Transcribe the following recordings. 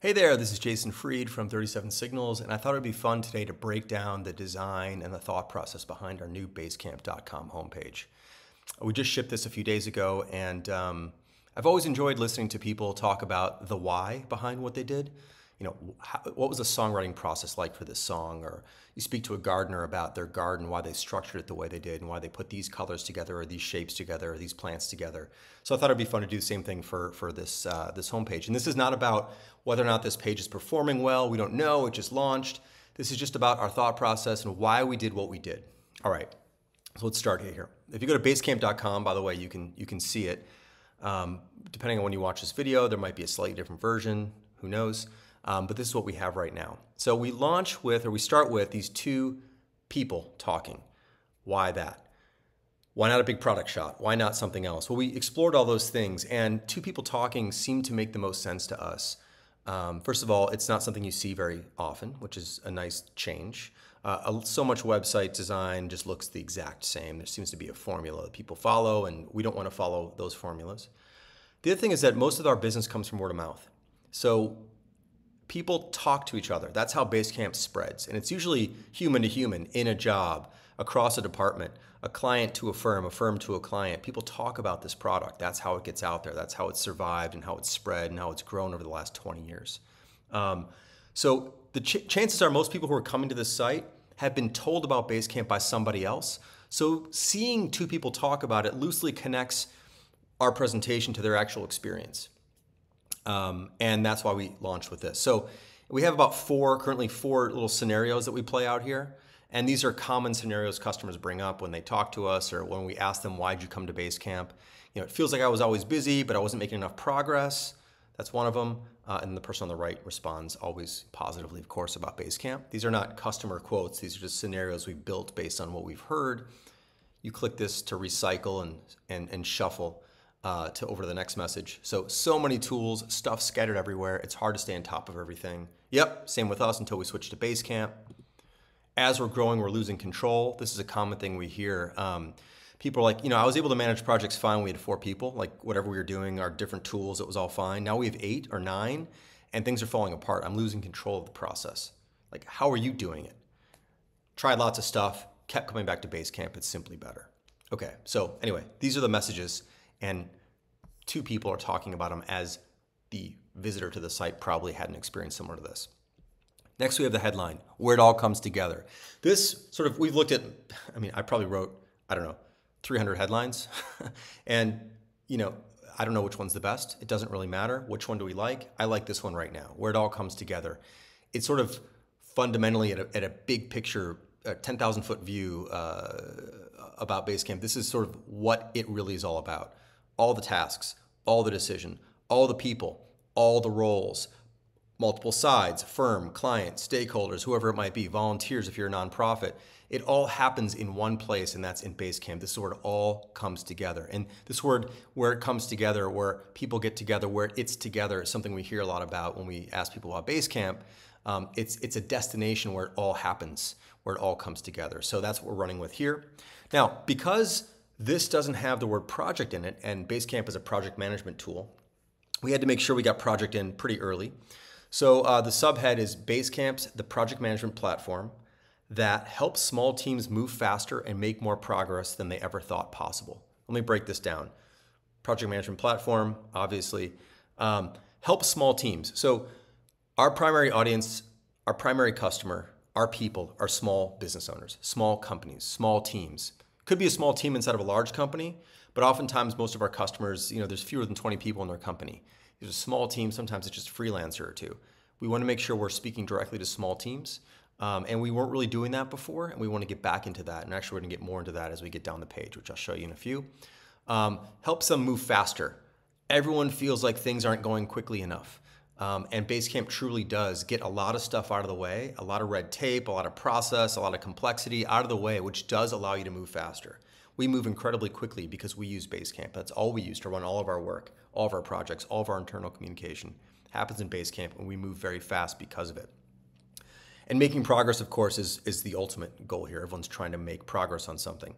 Hey there, this is Jason Fried from 37 Signals, and I thought it'd be fun today to break down the design and the thought process behind our new Basecamp.com homepage. We just shipped this a few days ago, and I've always enjoyed listening to people talk about the why behind what they did. You know, what was the songwriting process like for this song? Or you speak to a gardener about their garden, why they structured it the way they did, and why they put these colors together, or these shapes together, or these plants together. So I thought it'd be fun to do the same thing for this this homepage. And this is not about whether or not this page is performing well. We don't know. It just launched. This is just about our thought process and why we did what we did. All right. So let's start here. If you go to Basecamp.com, by the way, you can see it. Depending on when you watch this video, there might be a slightly different version. Who knows? But this is what we have right now. So we start with these two people talking. Why that? Why not a big product shot? Why not something else? Well, we explored all those things, and two people talking seemed to make the most sense to us. First of all, it's not something you see very often, which is a nice change. So much website design just looks the exact same. There seems to be a formula that people follow, and we don't want to follow those formulas. The other thing is that most of our business comes from word of mouth. So people talk to each other. That's how Basecamp spreads. And it's usually human to human, in a job, across a department, a client to a firm to a client. People talk about this product. That's how it gets out there. That's how it's survived and how it's spread and how it's grown over the last 20 years. So the chances are most people who are coming to this site have been told about Basecamp by somebody else. So seeing two people talk about it loosely connects our presentation to their actual experience. And that's why we launched with this. So we have about currently four little scenarios that we play out here. And these are common scenarios customers bring up when they talk to us or when we ask them, why'd you come to Basecamp? You know, it feels like I was always busy, but I wasn't making enough progress. That's one of them. And the person on the right responds always positively, of course, about Basecamp. These are not customer quotes. These are just scenarios we've built based on what we've heard. You click this to recycle and shuffle to over to the next message. So many tools, stuff scattered everywhere. It's hard to stay on top of everything. Yep, same with us until we switch to Basecamp. As we're growing, we're losing control. This is a common thing we hear. People are like, I was able to manage projects fine. We had 4 people, like whatever we were doing, our different tools, it was all fine. Now we have 8 or 9 and things are falling apart. I'm losing control of the process. Like, how are you doing it? Tried lots of stuff, kept coming back to Basecamp. It's simply better. Okay, so anyway, these are the messages, and 2 people are talking about them as the visitor to the site probably had an experience similar to this. Next, we have the headline, where it all comes together. This we've looked at, I probably wrote, 300 headlines. And, I don't know which one's the best. It doesn't really matter. Which one do we like? I like this one right now, where it all comes together. It's sort of fundamentally at a big picture, a 10,000 foot view about Basecamp. This is sort of what it really is all about. All the tasks, all the decision, all the people, all the roles, multiple sides, firm, client, stakeholders, whoever it might be, volunteers if you're a nonprofit. It all happens in one place, and that's in Basecamp. This is where it all comes together. And this word, where it comes together, where people get together, where it's together, is something we hear a lot about when we ask people about Basecamp. It's a destination where it all happens, where it all comes together. So that's what we're running with here. Now, because this doesn't have the word project in it, and Basecamp is a project management tool, we had to make sure we got project in pretty early. So the subhead is Basecamp's the project management platform that helps small teams move faster and make more progress than they ever thought possible. Let me break this down. Project management platform, obviously, helps small teams. So our primary audience, our primary customer, our people are small business owners, small companies, small teams. Could be a small team inside of a large company, but oftentimes most of our customers, there's fewer than 20 people in their company. There's a small team, sometimes it's just a freelancer or 2. We want to make sure we're speaking directly to small teams. And we weren't really doing that before, and we want to get back into that. And actually, we're going to get more into that as we get down the page, which I'll show you in a few. Helps them move faster. Everyone feels like things aren't going quickly enough. And Basecamp truly does get a lot of stuff out of the way, a lot of red tape, a lot of process, a lot of complexity out of the way, which does allow you to move faster. We move incredibly quickly because we use Basecamp. That's all we use to run all of our work, all of our projects, all of our internal communication happens in Basecamp, and we move very fast because of it. And making progress, of course, is the ultimate goal here. Everyone's trying to make progress on something.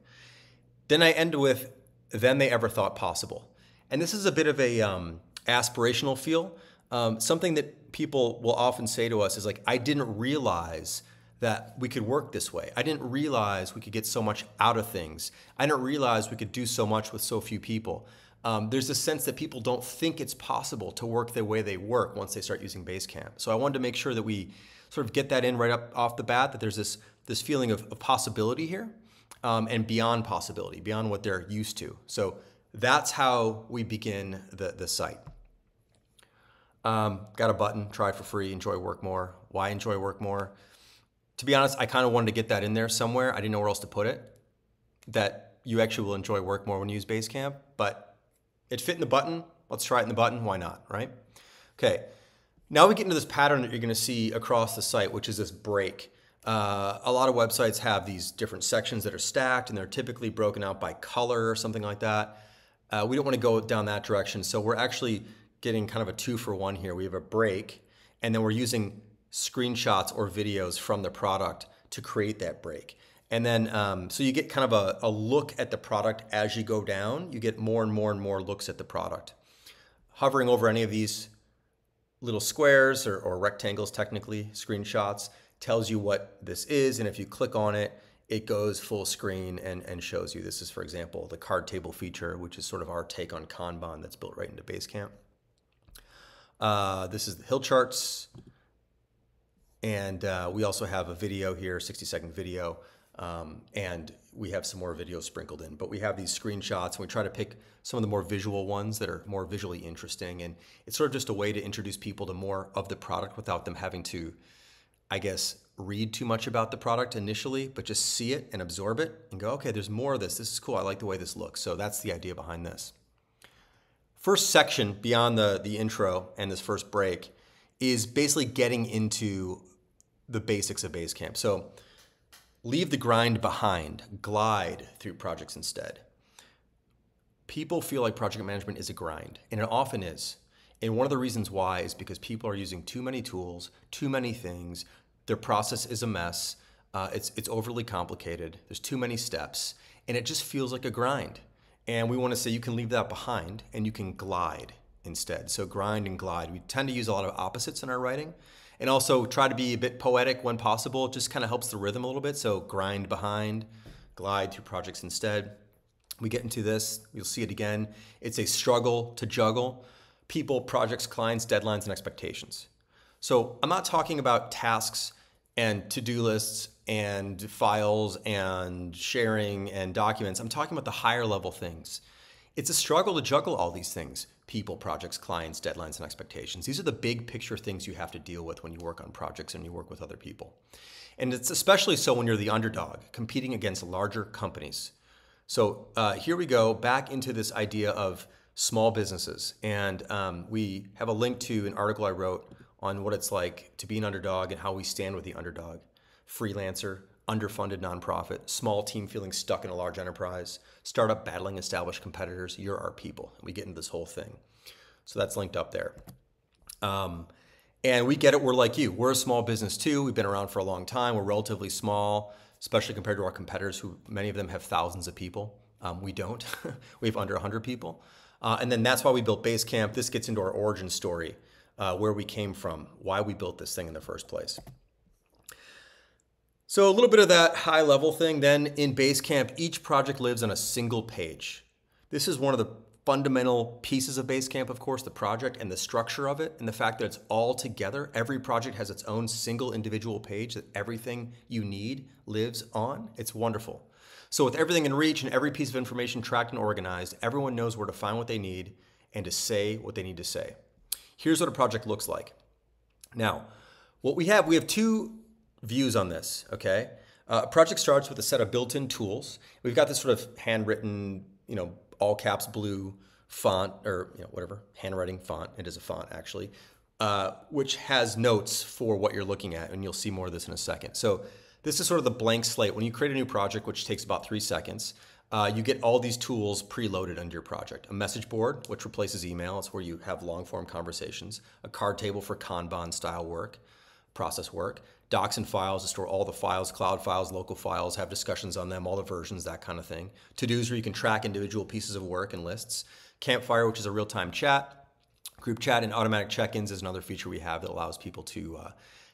Then I end with, than they ever thought possible. And this is a bit of a aspirational feel, something that people will often say to us is like, I didn't realize that we could work this way. I didn't realize we could get so much out of things. I didn't realize we could do so much with so few people. There's a sense that people don't think it's possible to work the way they work once they start using Basecamp. So I wanted to make sure that we sort of get that in right up off the bat, that there's this feeling of possibility here, and beyond possibility, beyond what they're used to. So that's how we begin the site. Got a button, try for free, enjoy work more. Why enjoy work more? To be honest, I kind of wanted to get that in there somewhere. I didn't know where else to put it, that you actually will enjoy work more when you use Basecamp, but it fit in the button. Let's try it in the button. Why not, right? Okay, now we get into this pattern that you're going to see across the site, which is this break. A lot of websites have these different sections that are stacked, and they're typically broken out by color or something like that. We don't want to go down that direction, so we're actually getting kind of a 2-for-1 here. We have a break, and then we're using screenshots or videos from the product to create that break. And then, so you get kind of a look at the product as you go down. You get more and more and more looks at the product. Hovering over any of these little squares or rectangles, technically, screenshots, tells you what this is. And if you click on it, it goes full screen and shows you. This is, for example, the card table feature, which is sort of our take on Kanban that's built right into Basecamp. This is the hill charts. And we also have a video here, 60-second video, and we have some more videos sprinkled in. But we have these screenshots, and we try to pick some of the more visual ones that are more visually interesting. And it's sort of just a way to introduce people to more of the product without them having to, I guess, read too much about the product initially, but just see it and absorb it and go, okay, there's more of this. This is cool. I like the way this looks. So that's the idea behind this. First section beyond the intro and this first break is basically getting into the basics of Basecamp. So leave the grind behind, glide through projects instead. People feel like project management is a grind, and it often is. And one of the reasons why is because people are using too many tools, too many things. Their process is a mess. It's overly complicated. There's too many steps, and it just feels like a grind. And we want to say you can leave that behind and you can glide instead. So grind and glide. We tend to use a lot of opposites in our writing. And also try to be a bit poetic when possible. It just kind of helps the rhythm a little bit. So grind behind, glide through projects instead. We get into this, you'll see it again. It's a struggle to juggle people, projects, clients, deadlines, and expectations. So I'm not talking about tasks and to-do lists and files and sharing and documents. I'm talking about the higher level things. It's a struggle to juggle all these things. People, projects, clients, deadlines, and expectations. These are the big picture things you have to deal with when you work on projects and you work with other people. And it's especially so when you're the underdog, competing against larger companies. So here we go, back into this idea of small businesses. And we have a link to an article I wrote on what it's like to be an underdog and how we stand with the underdog. Freelancer, underfunded nonprofit, small team feeling stuck in a large enterprise, startup battling established competitors. You're our people. And we get into this whole thing. So that's linked up there. And we get it. We're like you. We're a small business too. We've been around for a long time. We're relatively small, especially compared to our competitors, who many of them have thousands of people. We don't. We have under 100 people. And then that's why we built Basecamp. This gets into our origin story, where we came from, why we built this thing in the first place. So a little bit of that high level thing. Then in Basecamp, each project lives on a single page. This is one of the fundamental pieces of Basecamp, of course, the project and the structure of it, and the fact that it's all together. Every project has its own single individual page that everything you need lives on. It's wonderful. So with everything in reach and every piece of information tracked and organized, everyone knows where to find what they need and to say what they need to say. Here's what a project looks like. Now, what we have two views on this, okay? A project starts with a set of built-in tools. We've got this sort of handwritten, all caps blue font, or whatever, handwriting font. It is a font, actually, which has notes for what you're looking at, and you'll see more of this in a second. So this is sort of the blank slate. When you create a new project, which takes about 3 seconds, you get all these tools preloaded under your project. A message board, which replaces email. It's where you have long-form conversations. A card table for Kanban-style work, process work. Docs and files to store all the files, cloud files, local files, have discussions on them, all the versions, that kind of thing. To-dos where you can track individual pieces of work and lists. Campfire, which is a real-time chat. Group chat and automatic check-ins is another feature we have that allows people to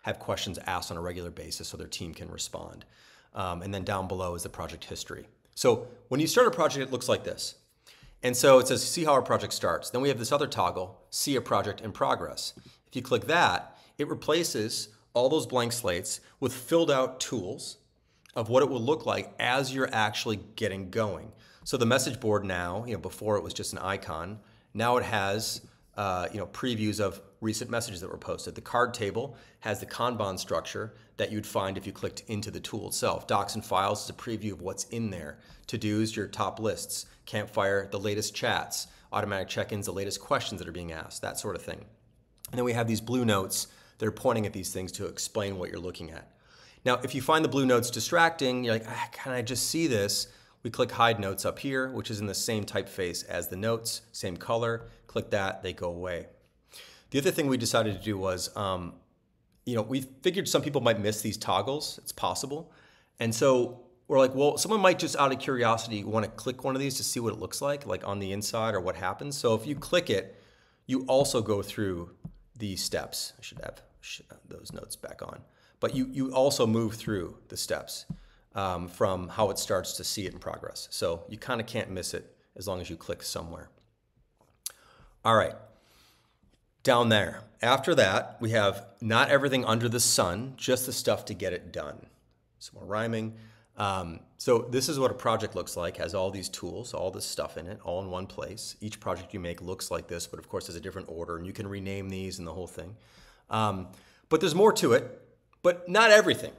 have questions asked on a regular basis so their team can respond. And then down below is the project history. So when you start a project, it looks like this. And so it says, see how our project starts. Then we have this other toggle, see a project in progress. If you click that, it replaces all those blank slates with filled out tools of what it will look like as you're actually getting going. So the message board now, before it was just an icon, now it has previews of recent messages that were posted. The card table has the Kanban structure that you'd find if you clicked into the tool itself. Docs and files is a preview of what's in there. To-dos, your top lists. Campfire, the latest chats. Automatic check-ins, the latest questions that are being asked, that sort of thing. And then we have these blue notes that are pointing at these things to explain what you're looking at. Now, if you find the blue notes distracting, you're like, can I just see this? We click Hide Notes up here, which is in the same typeface as the notes, same color. Click that, they go away. The other thing we decided to do was, we figured some people might miss these toggles. It's possible. And so we're like, well, someone might just out of curiosity want to click one of these to see what it looks like on the inside or what happens. So if you click it, you also go through these steps. I should have those notes back on. But you also move through the steps from how it starts to see it in progress. So you kind of can't miss it as long as you click somewhere. All right, down there. After that, we have not everything under the sun, just the stuff to get it done. Some more rhyming. So this is what a project looks like, has all these tools, all this stuff in it, all in one place. Each project you make looks like this, but of course there's a different order, and you can rename these and the whole thing. But there's more to it, but not everything.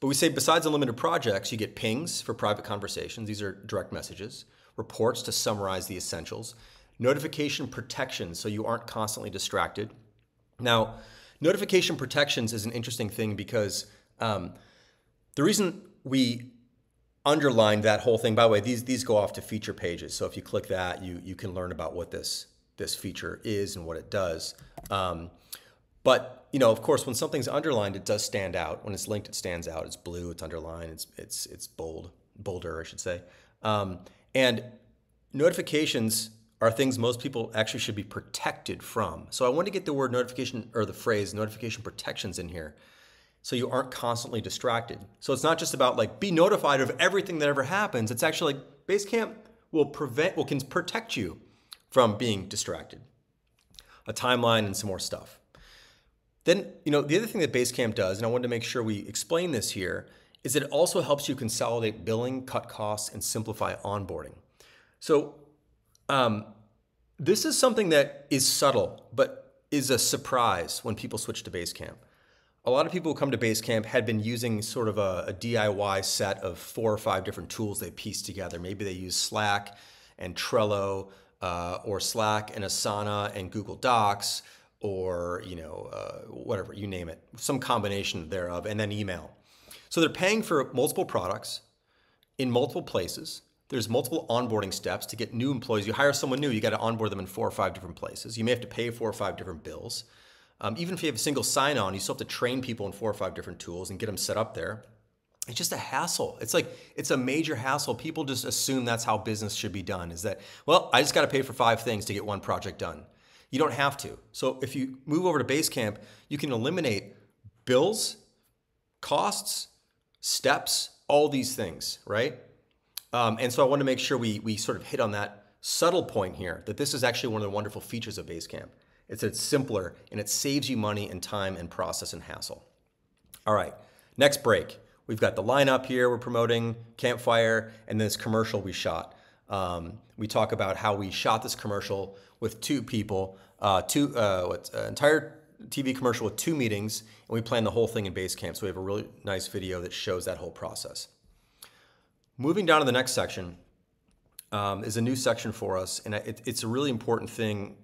But we say besides unlimited projects, you get pings for private conversations. These are direct messages. Reports to summarize the essentials. Notification protection, so you aren't constantly distracted. Now, notification protections is an interesting thing because the reason we underlined that whole thing, by the way, these go off to feature pages. So if you click that, you can learn about what this feature is and what it does. But of course, when something's underlined, it does stand out. When it's linked, it stands out. It's blue, it's underlined, it's bolder, I should say. And notifications are things most people actually should be protected from. So I want to get the word notification, or the phrase notification protections in here, so you aren't constantly distracted. So it's not just about be notified of everything that ever happens. It's actually Basecamp can protect you from being distracted. A timeline and some more stuff. Then, the other thing that Basecamp does, and I wanted to make sure we explain this here, is that it also helps you consolidate billing, cut costs, and simplify onboarding. So this is something that is subtle, but is a surprise when people switch to Basecamp. A lot of people who come to Basecamp had been using sort of a DIY set of 4 or 5 different tools they pieced together. Maybe they use Slack and Trello, or Slack and Asana and Google Docs, or whatever, you name it, some combination thereof, and then email. So they're paying for multiple products in multiple places. There's multiple onboarding steps to get new employees. You hire someone new, you got to onboard them in 4 or 5 different places. You may have to pay 4 or 5 different bills. Even if you have a single sign-on, you still have to train people in 4 or 5 different tools and get them set up there. It's just a hassle. It's a major hassle. People just assume that's how business should be done, is that, well, I just got to pay for 5 things to get 1 project done. You don't have to. So if you move over to Basecamp, you can eliminate bills, costs, steps, all these things, right? And so I want to make sure we sort of hit on that subtle point here, that this is actually one of the wonderful features of Basecamp. It's simpler, and it saves you money and time and process and hassle. All right, next break. We've got the lineup here we're promoting, Campfire, and this commercial we shot. We talk about how we shot this commercial with 2 people, entire TV commercial with 2 meetings, and we planned the whole thing in Basecamp. So we have a really nice video that shows that whole process. Moving down to the next section is a new section for us, and it's a really important thing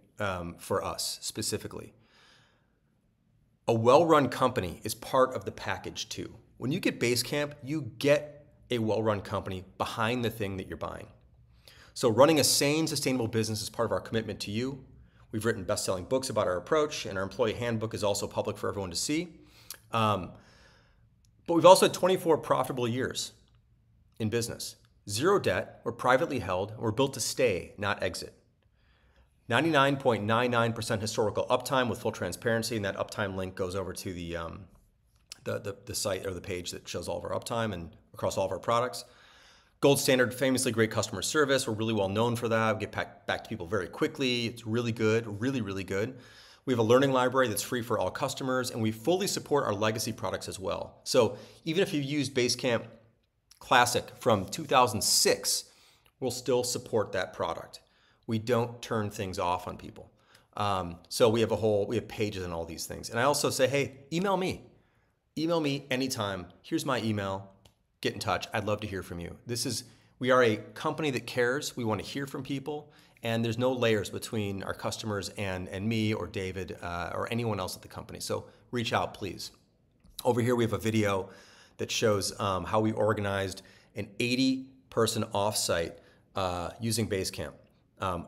for us specifically. A well-run company is part of the package too. When you get Basecamp, you get a well-run company behind the thing that you're buying. So running a sane, sustainable business is part of our commitment to you. We've written best-selling books about our approach, and our employee handbook is also public for everyone to see. But we've also had 24 profitable years in business. 0 debt, we're privately held, and we're built to stay, not exit. 99.99% historical uptime with full transparency, and that uptime link goes over to the site or the page that shows all of our uptime and across all of our products. Gold standard, famously great customer service. We're really well known for that. We get back to people very quickly. It's really good, really, really good. We have a learning library that's free for all customers, and we fully support our legacy products as well. So even if you use Basecamp Classic from 2006, we'll still support that product. We don't turn things off on people. So we have pages and all these things. And I also say, hey, email me. Email me anytime. Here's my email. Get in touch. I'd love to hear from you. We are a company that cares. We want to hear from people. And there's no layers between our customers and me or David or anyone else at the company. So reach out, please. Over here, we have a video that shows how we organized an 80-person offsite using Basecamp,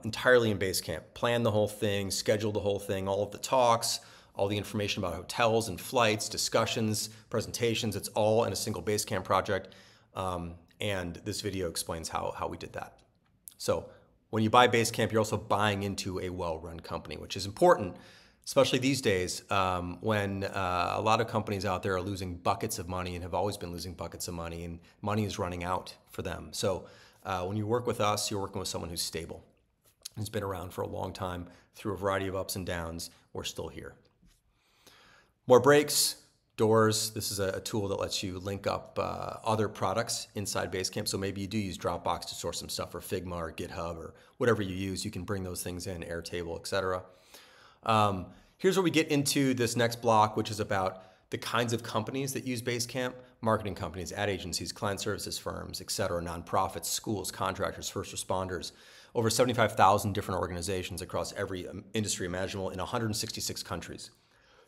entirely in Basecamp. Planned the whole thing, scheduled the whole thing, all of the talks, all the information about hotels and flights, discussions, presentations. It's all in a single Basecamp project. And this video explains how we did that. So when you buy Basecamp, you're also buying into a well-run company, which is important, especially these days when a lot of companies out there are losing buckets of money and have always been losing buckets of money, and money is running out for them. So when you work with us, you're working with someone who's stable, who's been around for a long time through a variety of ups and downs. We're still here. More breaks, doors. This is a tool that lets you link up other products inside Basecamp. So maybe you do use Dropbox to source some stuff, or Figma or GitHub or whatever you use. You can bring those things in, Airtable, etc. Here's where we get into this next block, which is about the kinds of companies that use Basecamp: marketing companies, ad agencies, client services firms, etc., nonprofits, schools, contractors, first responders. Over 75,000 different organizations across every industry imaginable in 166 countries.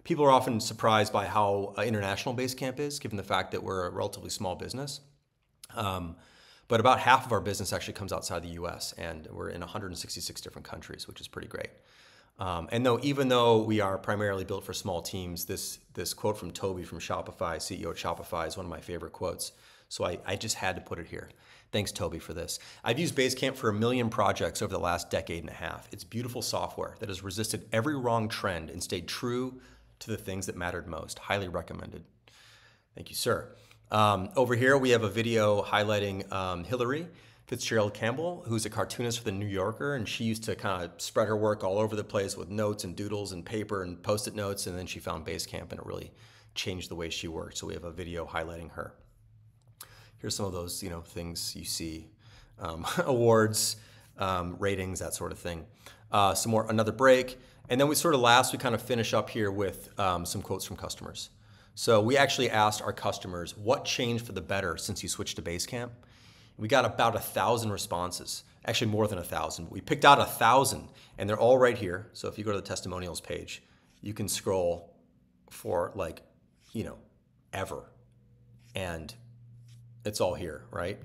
People are often surprised by how international Basecamp is, given the fact that we're a relatively small business. But about half of our business actually comes outside the US, and we're in 166 different countries, which is pretty great. And even though we are primarily built for small teams, this quote from Toby from Shopify, CEO at Shopify, is one of my favorite quotes. So I just had to put it here. Thanks, Toby, for this. I've used Basecamp for 1 million projects over the last decade and a half. It's beautiful software that has resisted every wrong trend and stayed true to the things that mattered most. Highly recommended. Thank you, sir. Over here, we have a video highlighting Hillary Fitzgerald Campbell, who's a cartoonist for The New Yorker, and she used to kind of spread her work all over the place with notes and doodles and paper and Post-it notes, and then she found Basecamp, and it really changed the way she worked. So we have a video highlighting her. Here's some of those, things you see, awards, ratings, that sort of thing. Another break. And then we kind of finish up here with some quotes from customers. So we actually asked our customers, what changed for the better since you switched to Basecamp? We got about 1,000 responses, actually more than 1,000. We picked out 1,000, and they're all right here. So if you go to the testimonials page, you can scroll for ever. And it's all here, right?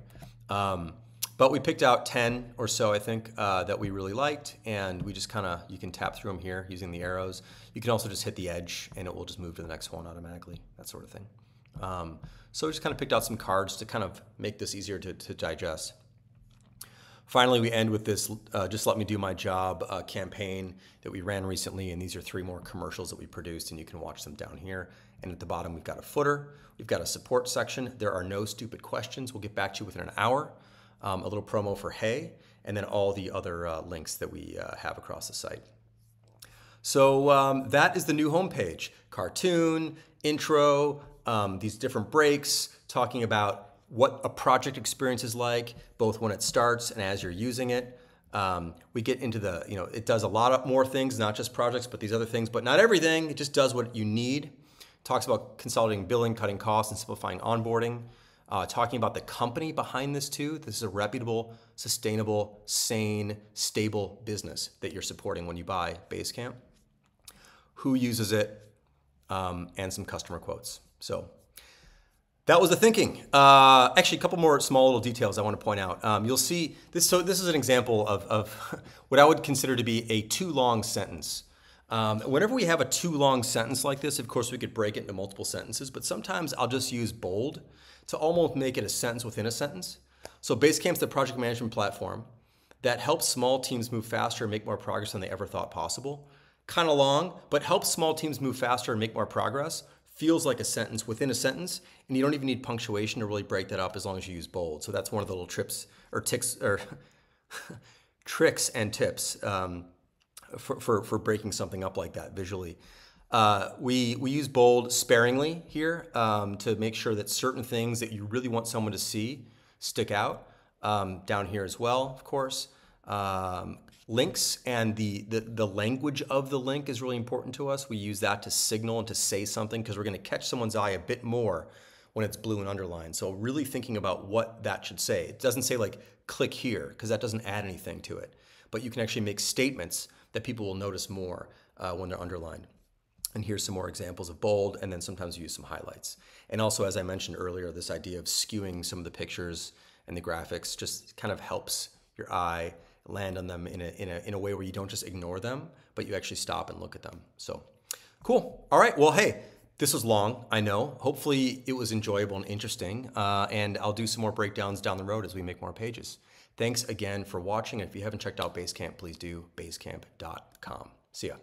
But we picked out 10 or so, I think, that we really liked, and we just you can tap through them here using the arrows. You can also just hit the edge, and it will just move to the next one automatically, that sort of thing. So we just kind of picked out some cards to kind of make this easier to digest. Finally, we end with this Just Let Me Do My Job campaign that we ran recently, and these are 3 more commercials that we produced, and you can watch them down here. And at the bottom, we've got a footer. We've got a support section. There are no stupid questions. We'll get back to you within an hour. A little promo for Hey, and then all the other links that we have across the site. So that is the new homepage. Cartoon, intro, these different breaks, talking about what a project experience is like, both when it starts and as you're using it. We get into it does a lot more things, not just projects, but these other things, but not everything. It just does what you need. Talks about consolidating billing, cutting costs, and simplifying onboarding. Talking about the company behind this too. This is a reputable, sustainable, sane, stable business that you're supporting when you buy Basecamp. Who uses it, and some customer quotes. So that was the thinking. Actually, a couple more small little details I want to point out. You'll see this. So this is an example of what I would consider to be a too long sentence. Whenever we have a too long sentence like this, of course, we could break it into multiple sentences, but sometimes I'll just use bold to almost make it a sentence within a sentence. So Basecamp's the project management platform that helps small teams move faster and make more progress than they ever thought possible. Kind of long, but helps small teams move faster and make more progress. Feels like a sentence within a sentence, and you don't even need punctuation to really break that up as long as you use bold. So that's one of the little tricks and tips for breaking something up like that visually. We use bold sparingly here to make sure that certain things that you really want someone to see stick out. Down here as well, of course. Links and the language of the link is really important to us. We use that to signal and to say something because we're going to catch someone's eye a bit more when it's blue and underlined. So really thinking about what that should say. It doesn't say like click here because that doesn't add anything to it. But you can actually make statements that people will notice more when they're underlined. And here's some more examples of bold, and then sometimes you use some highlights. And also, as I mentioned earlier, this idea of skewing some of the pictures and the graphics just kind of helps your eye land on them in a way where you don't just ignore them, but you actually stop and look at them. So cool. All right. Well, hey, this was long, I know. Hopefully it was enjoyable and interesting. And I'll do some more breakdowns down the road as we make more pages. Thanks again for watching. And if you haven't checked out Basecamp, please do basecamp.com. See ya.